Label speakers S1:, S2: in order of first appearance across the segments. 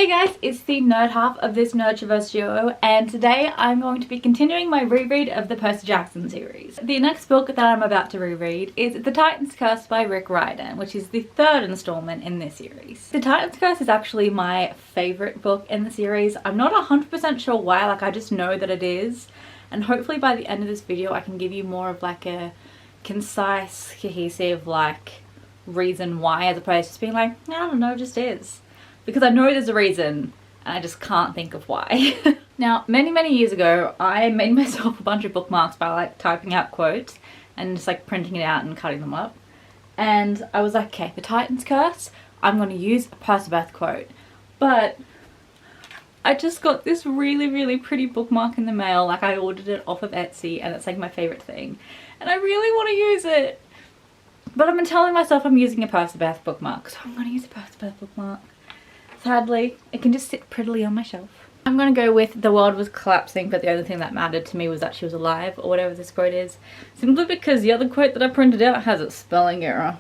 S1: Hey guys, it's the nerd half of this Nerdtroverts duo, and today I'm going to be continuing my reread of the Percy Jackson series. The next book that I'm about to reread is The Titan's Curse by Rick Riordan, which is the third installment in this series. The Titan's Curse is actually my favourite book in the series. I'm not 100% sure why, I just know that it is, and hopefully by the end of this video I can give you more of a concise, cohesive reason why, as opposed to just being I don't know, it just is. Because I know there's a reason and I just can't think of why. Now, many years ago, I made myself a bunch of bookmarks by typing out quotes and just printing it out and cutting them up. And I was like, okay, The Titan's Curse, I'm going to use a Percy quote. But I just got this really pretty bookmark in the mail. I ordered it off of Etsy and it's my favorite thing. And I really want to use it. But I've been telling myself I'm using a Percy bookmark, so I'm going to use a Percy bookmark. Sadly, it can just sit prettily on my shelf. I'm going to go with the world was collapsing, but the only thing that mattered to me was that she was alive, or whatever this quote is. Simply because the other quote that I printed out has a spelling error.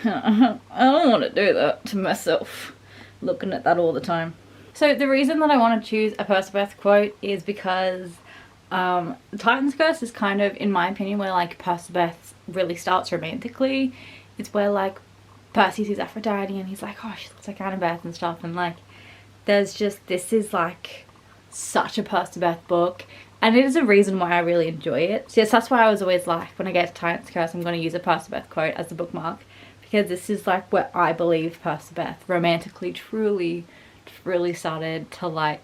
S1: I don't want to do that to myself, looking at that all the time. So the reason that I want to choose a Percy quote is because Titan's Curse is kind of, in my opinion, where Percy really starts romantically. It's where Percy sees Aphrodite and he's like, oh, she looks like Annabeth and stuff, and there's just, this is such a Percy book, and it is a reason why I really enjoy it. So yes, that's why I was always when I get to Titan's Curse, I'm going to use a Percy quote as the bookmark, because this is where I believe Percy romantically truly started to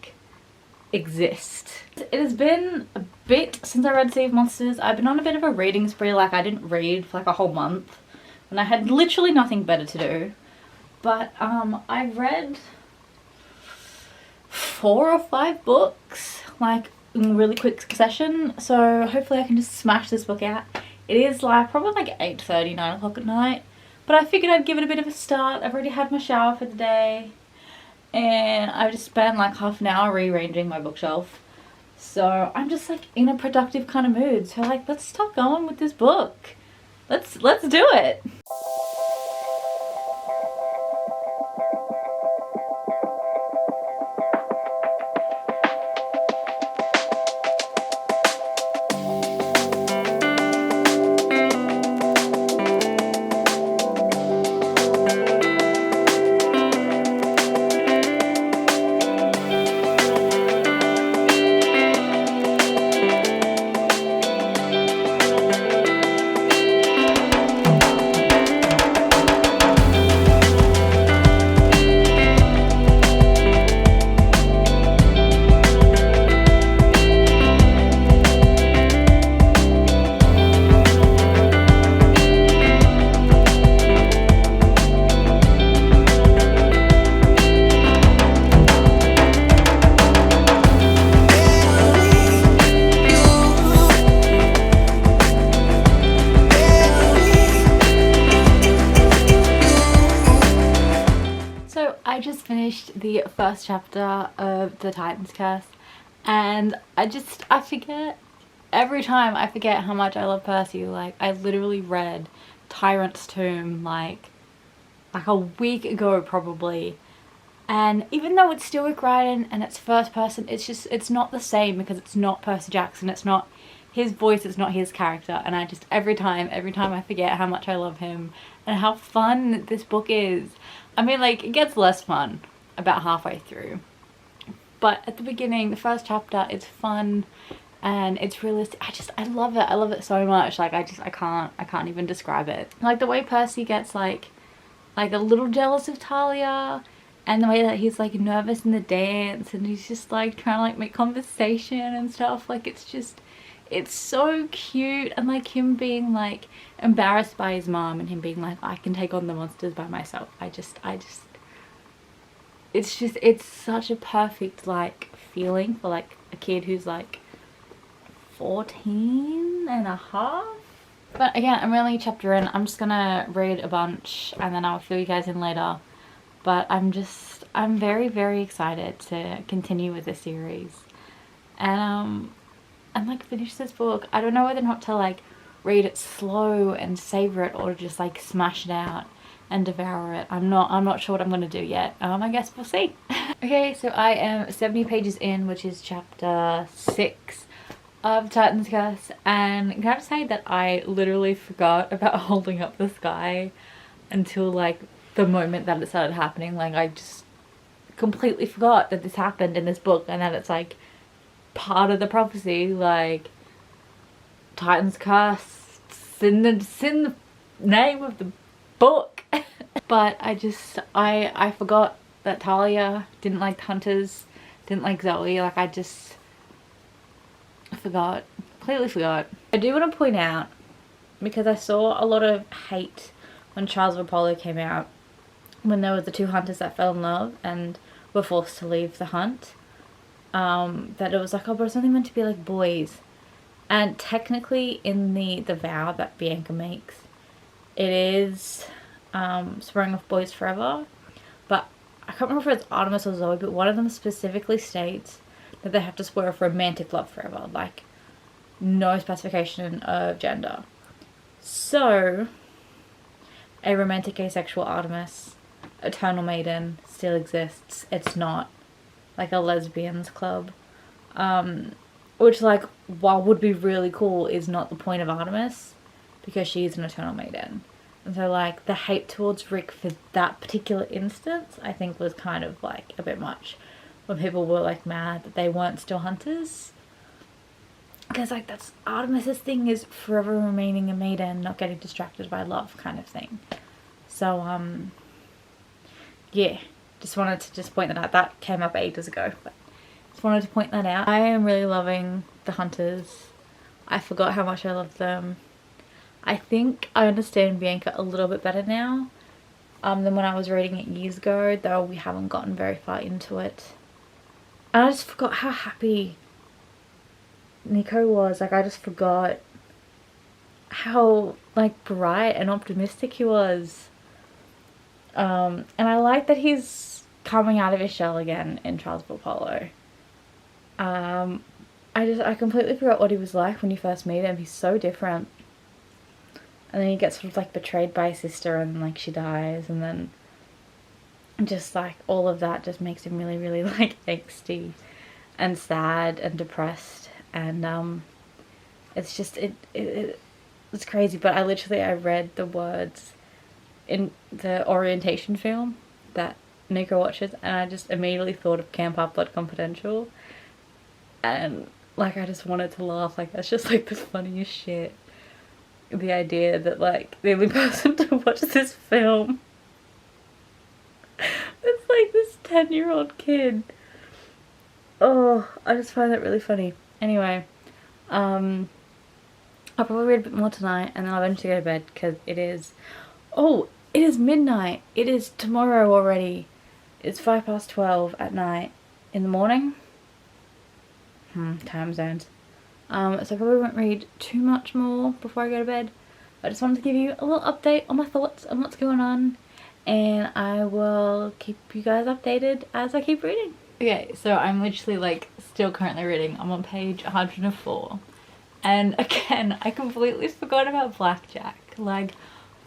S1: exist. It has been a bit since I read Sea of Monsters. I've been on a bit of a reading spree. I didn't read for a whole month and I had literally nothing better to do. But I read 4 or 5 books in really quick succession, so hopefully I can just smash this book out. It is probably 8:30, 9 o'clock at night, but I figured I'd give it a bit of a start. I've already had my shower for the day and I've just spent half an hour rearranging my bookshelf, so I'm just in a productive kind of mood. So let's start going with this book. Let's do it. I just finished the first chapter of The Titan's Curse, and I forget, every time I forget how much I love Percy. I literally read Tyrant's Tomb a week ago probably, and even though it's still Rick Riordan and it's first person, it's not the same because it's not Percy Jackson, it's not his voice, it's not his character, and I just every time I forget how much I love him and how fun this book is. I mean, it gets less fun about halfway through, but at the beginning, the first chapter, it's fun and it's realistic. I love it so much. I can't even describe it. The way Percy gets a little jealous of Talia, and the way that he's nervous in the dance, and he's just trying to make conversation and stuff. It's so cute, and him being embarrassed by his mom, and him being I can take on the monsters by myself. It's such a perfect feeling for a kid who's 14 and a half. But again, I'm only a chapter in. I'm just gonna read a bunch and then I'll fill you guys in later. But I'm very excited to continue with the series and finish this book. I don't know whether or not to read it slow and savor it, or just smash it out and devour it. I'm not sure what I'm gonna do yet. I guess we'll see. Okay, so I am 70 pages in, which is chapter 6 of Titan's Curse, and can I just say that I literally forgot about holding up the sky until like the moment that it started happening. Like I just completely forgot that this happened in this book and that it's like part of the prophecy, like Titan's Curse, it's in the name of the book. But I forgot that Talia didn't like hunters, didn't like Zoe. Like I just forgot, completely forgot. I do want to point out, because I saw a lot of hate when Trials of Apollo came out, when there were the 2 hunters that fell in love and were forced to leave the hunt, that it was like, oh, but it's only meant to be like boys. And technically in the vow that Bianca makes, it is swearing off boys forever, but I can't remember if it's Artemis or Zoe, but one of them specifically states that they have to swear off romantic love forever, like no specification of gender. So a romantic asexual Artemis, Eternal Maiden, still exists. It's not like a lesbians club, which, like, while would be really cool, is not the point of Artemis, because she's an Eternal Maiden. And so, like, the hate towards Rick for that particular instance, I think, was kind of, like, a bit much. When people were, like, mad that they weren't still hunters. Because, like, that's Artemis's thing, is forever remaining a maiden, not getting distracted by love kind of thing. So, yeah. Just wanted to point that out. That came up ages ago, but just wanted to point that out. I am really loving the hunters. I forgot how much I loved them. I think I understand Bianca a little bit better now than when I was reading it years ago, though we haven't gotten very far into it. And I just forgot how happy Nico was. Like, I just forgot how, like, bright and optimistic he was. And I like that he's coming out of his shell again in Trials of Apollo. I completely forgot what he was like when you first meet him. He's so different. And then he gets sort of like betrayed by his sister, and like she dies, and then just like all of that just makes him really, really like angsty and sad and depressed. And it's just it's crazy. But I read the words in the orientation film that Nico watches, and I just immediately thought of Camp Half-Blood Confidential, and like I just wanted to laugh. Like, that's just like the funniest shit. The idea that like the only person to watch this film it's like this 10-year-old kid. Oh, I just find that really funny. Anyway, I'll probably read a bit more tonight, and then I'll eventually go to bed, because it is midnight. It is tomorrow already. It's 12:05 at night. In the morning? Time zones. So I probably won't read too much more before I go to bed. I just wanted to give you a little update on my thoughts on what's going on, and I will keep you guys updated as I keep reading. Okay, so I'm literally like still currently reading. I'm on page 104. And again, I completely forgot about Blackjack. Like,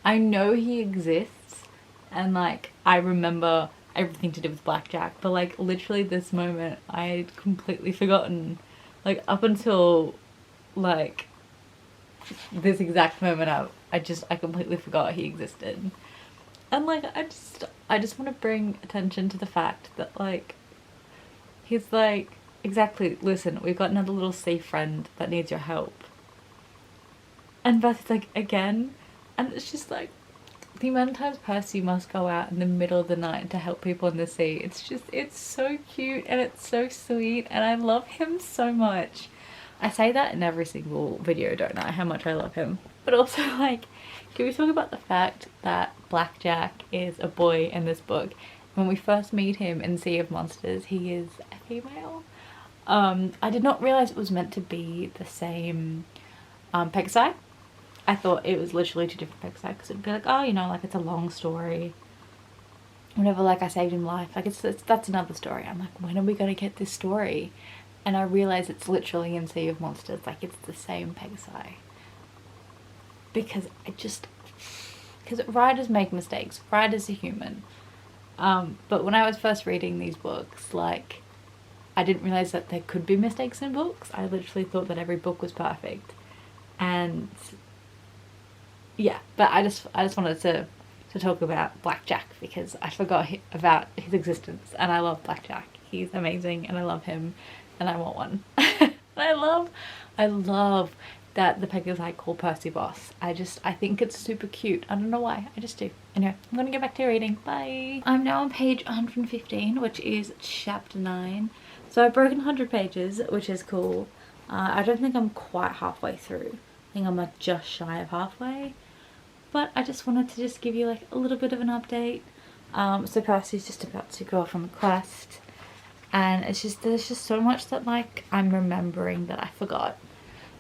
S1: I know he exists, and like I remember everything to do with Blackjack, but like literally this moment I'd completely forgotten. Like, up until like this exact moment I completely forgot he existed. And like I just want to bring attention to the fact that like he's like, exactly, listen, we've got another little sea friend that needs your help. And Beth's like, again? And it's just like, the amount of times Percy must go out in the middle of the night to help people in the sea. It's so cute and it's so sweet, and I love him so much. I say that in every single video, don't I? How much I love him. But also, like, can we talk about the fact that Blackjack is a boy in this book? When we first meet him in Sea of Monsters, he is a female. I did not realise it was meant to be the same Pegasi. I thought it was literally 2 different Pegasi, because it'd be like, oh, you know, like it's a long story. Whenever like I saved him life, like that's another story. I'm like, when are we gonna get this story? And I realise it's literally in Sea of Monsters, like it's the same Pegasi. Because because writers make mistakes. Writers are human. But when I was first reading these books, like, I didn't realize that there could be mistakes in books. I literally thought that every book was perfect. And yeah, but I just wanted to talk about Blackjack because I forgot about his existence, and I love Blackjack. He's amazing and I love him and I want one. I love that the Peggers I call Percy Boss. I think it's super cute. I don't know why, I just do. Anyway, I'm gonna get back to reading. Bye. I'm now on page 115, which is chapter 9. So I've broken 100 pages, which is cool. I don't think I'm quite halfway through. I think I'm like just shy of halfway. But I just wanted to just give you like a little bit of an update. So Percy's just about to go off on the quest. And it's just, there's just so much that like I'm remembering that I forgot.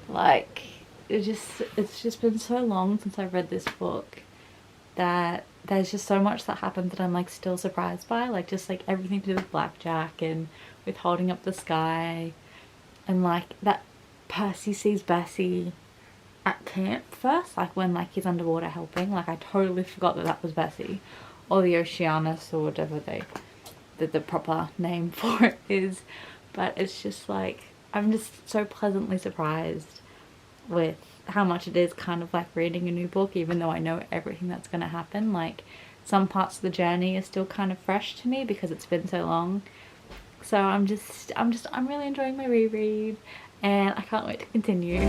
S1: Like, it's just been so long since I've read this book that there's just so much that happened that I'm like still surprised by. Like just like everything to do with Blackjack and with holding up the sky. And like that Percy sees Bessie at camp first, like when like he's underwater helping. Like I totally forgot that that was Bessie. Or the Oceanus or whatever the proper name for it is. But it's just like, I'm just so pleasantly surprised with how much it is kind of like reading a new book, even though I know everything that's going to happen. Like some parts of the journey are still kind of fresh to me because it's been so long. So I'm really enjoying my reread and I can't wait to continue.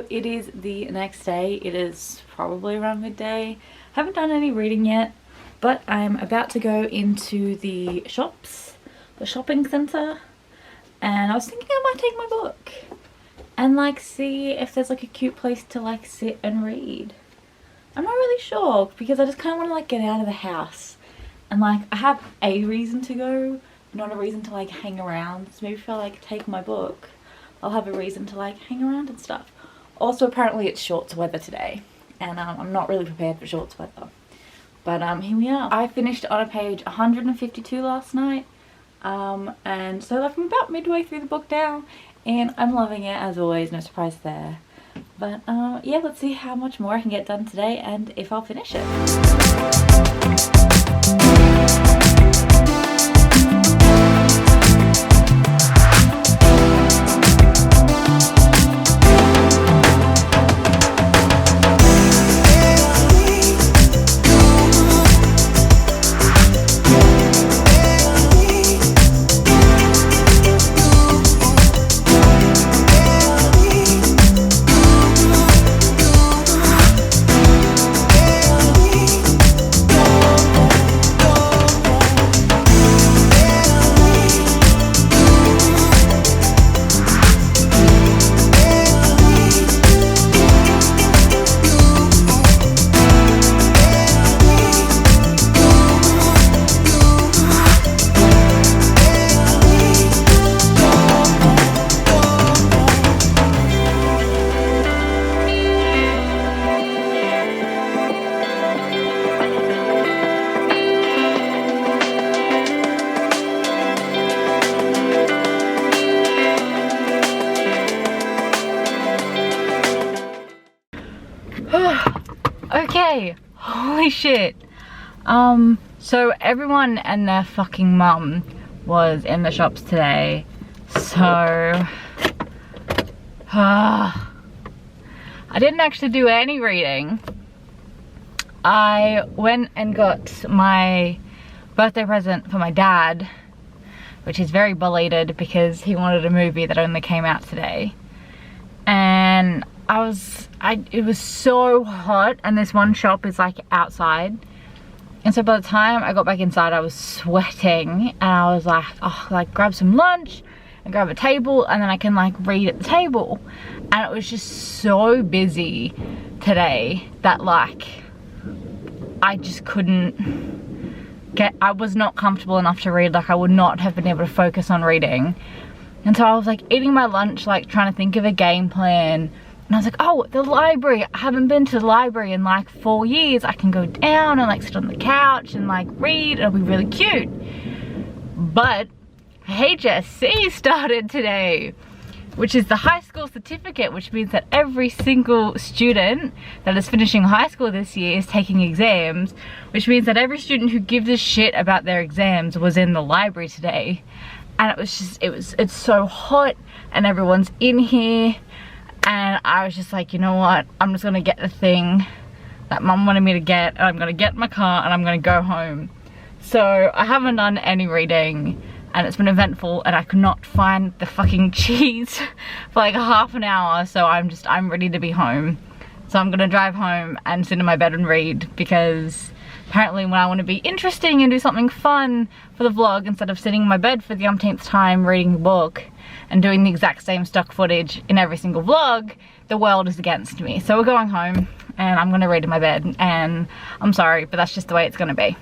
S1: It is the next day. It is probably around midday. Haven't done any reading yet, but I'm about to go into the shops, the shopping centre, and I was thinking I might take my book and like see if there's like a cute place to like sit and read. I'm not really sure because I just kind of want to like get out of the house and like I have a reason to go, not a reason to like hang around. So maybe if I like take my book, I'll have a reason to like hang around and stuff. Also, apparently it's shorts weather today, and I'm not really prepared for shorts weather. But here we are. I finished on a page 152 last night, and so like I'm about midway through the book now, and I'm loving it as always, no surprise there. But yeah, let's see how much more I can get done today and if I'll finish it. Okay, holy shit. So everyone and their fucking mum was in the shops today, so I didn't actually do any reading. I went and got my birthday present for my dad, which is very belated because he wanted a movie that only came out today. And it was so hot, and this one shop is like outside, And so by the time I got back inside, I was sweating, and I was like, oh, like grab some lunch and grab a table, and then I can like read at the table. And it was just so busy today that like I just couldn't get, I was not comfortable enough to read. Like I would not have been able to focus on reading. And so I was like eating my lunch, like trying to think of a game plan. And I was like, oh, the library. I haven't been to the library in like 4 years. I can go down and like sit on the couch and like read. It'll be really cute. But HSC started today, which is the high school certificate, which means that every single student that is finishing high school this year is taking exams, which means that every student who gives a shit about their exams was in the library today. And it was just, it's so hot and everyone's in here. And I was just like, you know what? I'm just gonna get the thing that mum wanted me to get, and I'm gonna get in my car and I'm gonna go home. So I haven't done any reading, and it's been eventful, and I could not find the fucking cheese for like half an hour. So I'm ready to be home. So I'm gonna drive home and sit in my bed and read, because apparently when I want to be interesting and do something fun for the vlog, instead of sitting in my bed for the umpteenth time reading a book and doing the exact same stock footage in every single vlog, the world is against me. So we're going home and I'm gonna read in my bed, and I'm sorry, but that's just the way it's gonna be.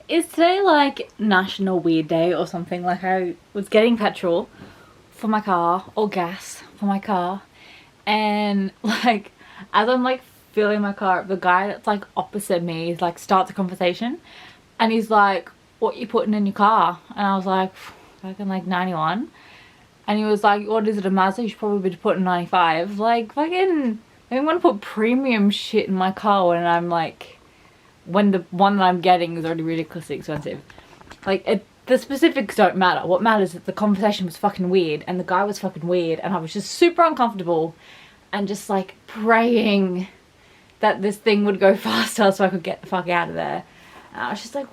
S1: Is today like National Weed Day or something? Like I was getting petrol for my car, or gas for my car, and like as I'm like filling my car up, the guy that's like opposite me is like starts a conversation, and he's like, what you putting in your car? And I was like, fucking like 91. And he was like, what is it, a Mazda? You should probably be putting 95. Like fucking, I don't want to put premium shit in my car when I'm like, when the one that I'm getting is already ridiculously expensive. Like the specifics don't matter. What matters is that the conversation was fucking weird, and the guy was fucking weird, and I was just super uncomfortable and just like praying that this thing would go faster so I could get the fuck out of there. And I was just like,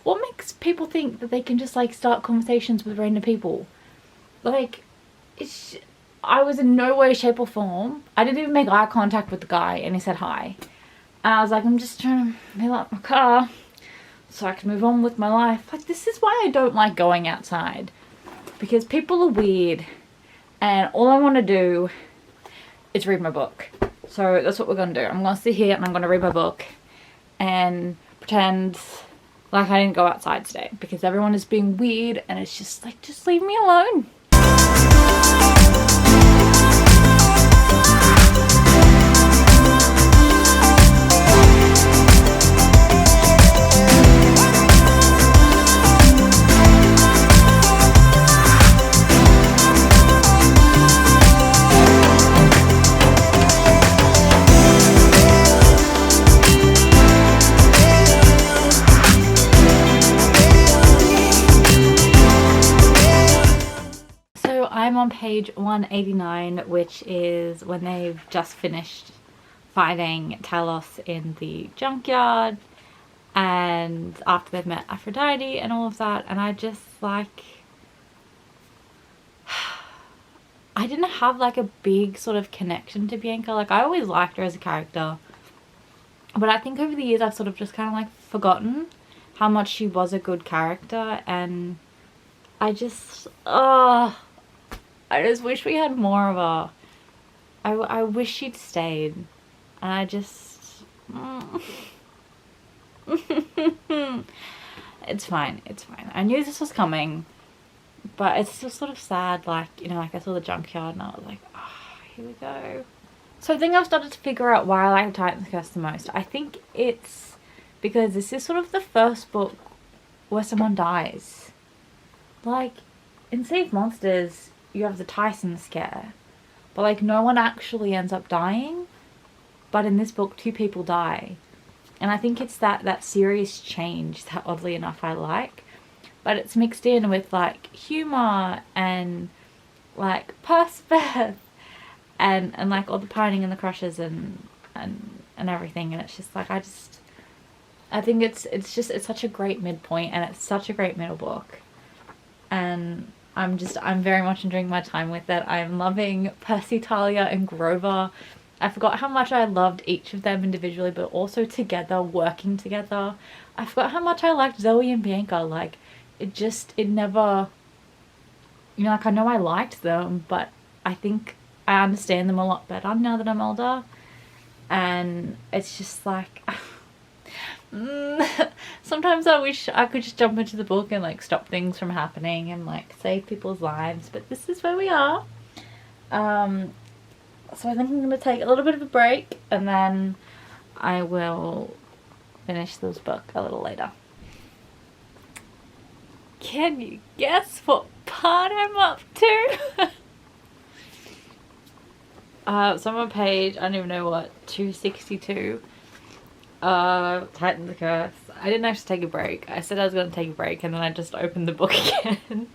S1: what makes people think that they can just like start conversations with random people? Like, I was in no way, shape or form. I didn't even make eye contact with the guy, and he said hi. And I was like, I'm just trying to fill up my car so I can move on with my life. Like, this is why I don't like going outside. Because people are weird. And all I want to do is read my book. So that's what we're going to do. I'm going to sit here and I'm going to read my book. And pretend like I didn't go outside today. Because everyone is being weird. And it's just like, just leave me alone. I'm on page 189, which is when they've just finished fighting Talos in the junkyard, and after they've met Aphrodite and all of that. And I just like, I didn't have like a big sort of connection to Bianca. Like I always liked her as a character, but I think over the years I've sort of just kind of like forgotten how much she was a good character. And I just, I just wish we had more of a... I wish she'd stayed. And I just... It's fine, it's fine. I knew this was coming, but it's still sort of sad, like, you know, like I saw the junkyard and I was like, oh, here we go. So I think I've started to figure out why I like Titan's Curse the most. I think it's because this is sort of the first book where someone dies. Like, in Sea of Monsters, you have the Tyson scare, but like no one actually ends up dying. But in this book, 2 people die. And I think it's that serious change that oddly enough I like. But it's mixed in with like humour and like perspective and like all the pining and the crushes and everything. And it's just like I think it's such a great midpoint, and it's such a great middle book. And I'm very much enjoying my time with it. I'm loving Percy, Talia and Grover. I forgot how much I loved each of them individually, but also together, working together. I forgot how much I liked Zoe and Bianca. Like, it never, you know, like I know I liked them, but I think I understand them a lot better now that I'm older. And it's just like, sometimes I wish I could just jump into the book and like stop things from happening and like save people's lives, but this is where we are. So I think I'm going to take a little bit of a break and then I will finish this book a little later. Can you guess what part I'm up to? So I'm on page, I don't even know what, 262. Titan's Curse. I didn't actually take a break. I said I was going to take a break and then I just opened the book again.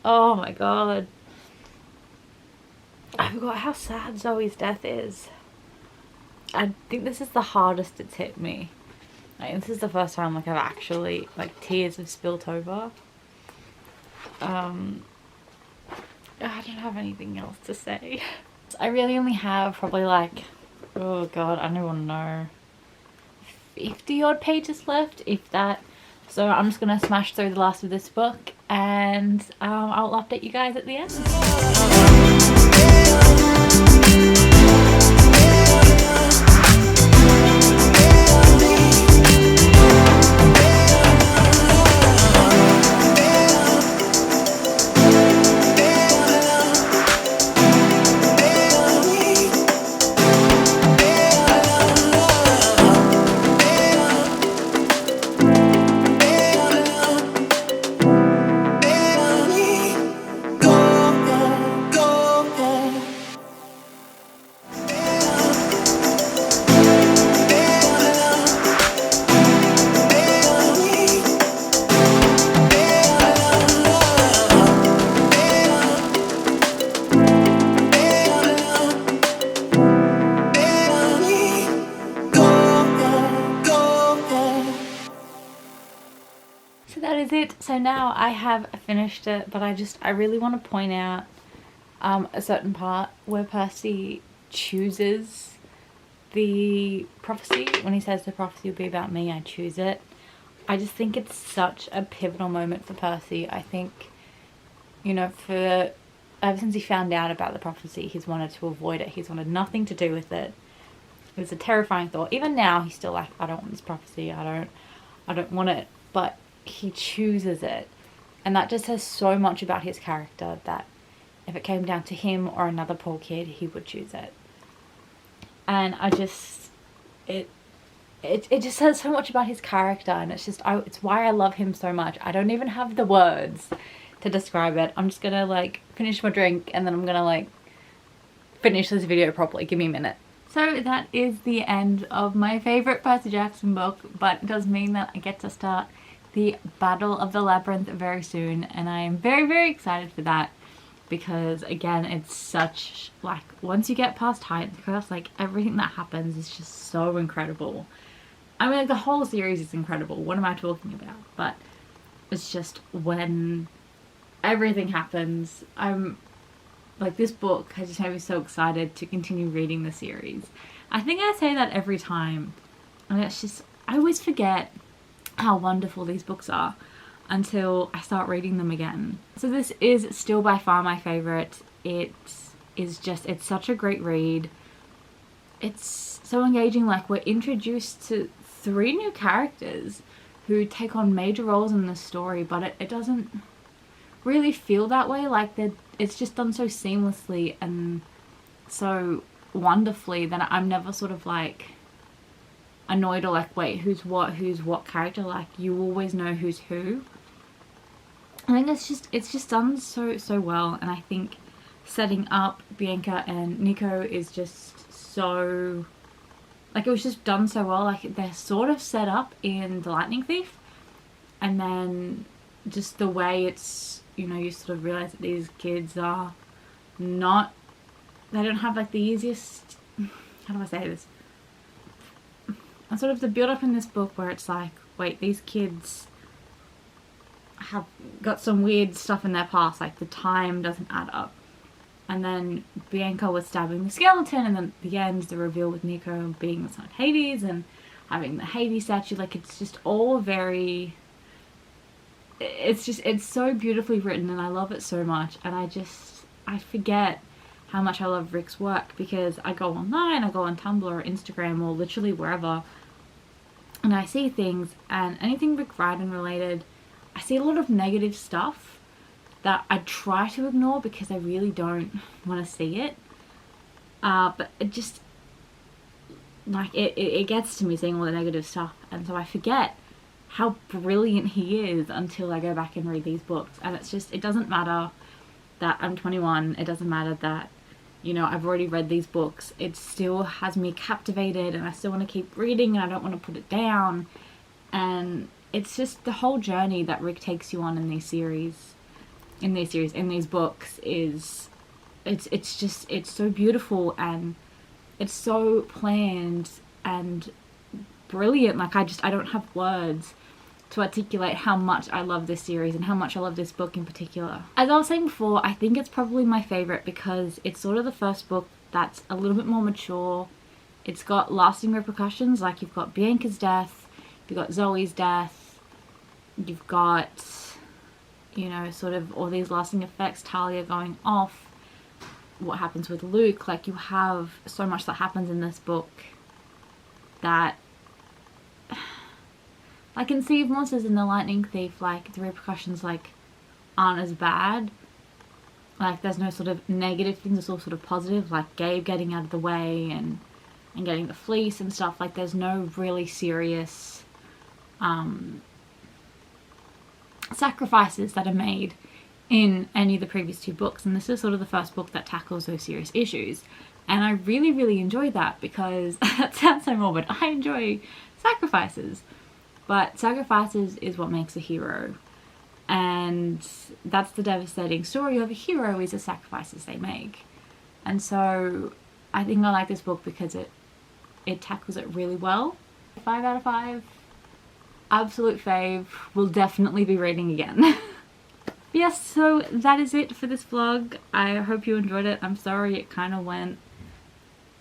S1: Oh my god. I forgot how sad Zoe's death is. I think this is the hardest it's hit me. Like, this is the first time like I've actually, like, tears have spilt over. I don't have anything else to say. I really only have probably like, oh god, I don't even know, 50 odd pages left, if that. So I'm just gonna smash through the last of this book and I'll update you guys at the end. So that is it. So now I have finished it, but I really want to point out a certain part where Percy chooses the prophecy. When he says the prophecy will be about me, I choose it. I just think it's such a pivotal moment for Percy. I think, you know, ever since he found out about the prophecy, he's wanted to avoid it. He's wanted nothing to do with it. It's a terrifying thought. Even now, he's still like, I don't want this prophecy. I don't want it. But he chooses it. And that just says so much about his character, that if it came down to him or another poor kid, he would choose it. And it just says so much about his character, and it's why I love him so much. I don't even have the words to describe it. I'm just gonna like finish my drink and then I'm gonna like finish this video properly. Give me a minute. So that is the end of my favourite Percy Jackson book, but it does mean that I get to start the Battle of the Labyrinth very soon, and I am very, very excited for that, because again, it's such, like, once you get past Titan's Curse, like, everything that happens is just so incredible. I mean, like, the whole series is incredible. What am I talking about? But it's just when everything happens, like, this book has just made me so excited to continue reading the series. I think I say that every time, and it's just, I always forget how wonderful these books are. until I start reading them again. So this is still by far my favourite. It's such a great read. It's so engaging. Like, we're introduced to 3 new characters who take on major roles in the story, but it doesn't really feel that way. Like, it's just done so seamlessly and so wonderfully that I'm never sort of like annoyed or like, wait, who's what character. Like, you always know who's who. I think it's just done so well, and I think setting up Bianca and Nico is just so, like, it was just done so well. Like, they're sort of set up in The Lightning Thief, and then just the way it's, you know, you sort of realize that these kids are not, they don't have like the easiest, how do I say this, and sort of the build up in this book where it's like, wait, these kids have got some weird stuff in their past, like the time doesn't add up. And then Bianca was stabbing the skeleton, and then at the end, the reveal with Nico being the son of Hades and having the Hades statue. Like, it's just all very, it's so beautifully written, and I love it so much. And I forget how much I love Rick's work, because I go online, I go on Tumblr or Instagram or literally wherever, and I see things, and anything Rick Riordan related, I see a lot of negative stuff that I try to ignore because I really don't want to see it. But it just, like, it gets to me seeing all the negative stuff, and so I forget how brilliant he is until I go back and read these books. And it's just, it doesn't matter that I'm 21, it doesn't matter that, you know, I've already read these books. It still has me captivated, and I still want to keep reading, and I don't want to put it down. And it's just the whole journey that Rick takes you on in these books is, it's so beautiful, and it's so planned and brilliant. Like, I don't have words to articulate how much I love this series and how much I love this book in particular. As I was saying before, I think it's probably my favourite because it's sort of the first book that's a little bit more mature. It's got lasting repercussions, like you've got Bianca's death, you've got Zoe's death, you've got, you know, sort of all these lasting effects, Talia going off, what happens with Luke. Like, you have so much that happens in this book that I can see monsters in The Lightning Thief, like, the repercussions, like, aren't as bad. Like, there's no sort of negative things, it's all sort of positive, like Gabe getting out of the way and getting the fleece and stuff. Like, there's no really serious sacrifices that are made in any of the previous 2 books, and this is sort of the first book that tackles those serious issues. And I really enjoy that, because that sounds so morbid, I enjoy sacrifices, but sacrifices is what makes a hero, and that's the devastating story of a hero, is the sacrifices they make. And so I think I like this book because it tackles it really well. 5 out of 5. Absolute fave. Will definitely be reading again. Yes, so that is it for this vlog. I hope you enjoyed it. I'm sorry it kind of went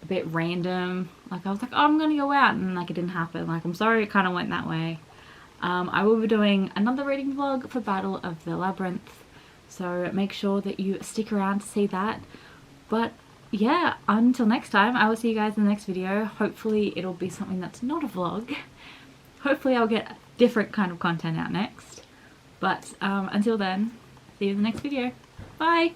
S1: a bit random. Like, I was like, oh, I'm gonna go out, and like, it didn't happen. Like, I'm sorry it kind of went that way. I will be doing another reading vlog for Battle of the Labyrinth, so make sure that you stick around to see that. But yeah, until next time, I will see you guys in the next video. Hopefully it'll be something that's not a vlog. Hopefully I'll get a different kind of content out next. But until then, see you in the next video. Bye!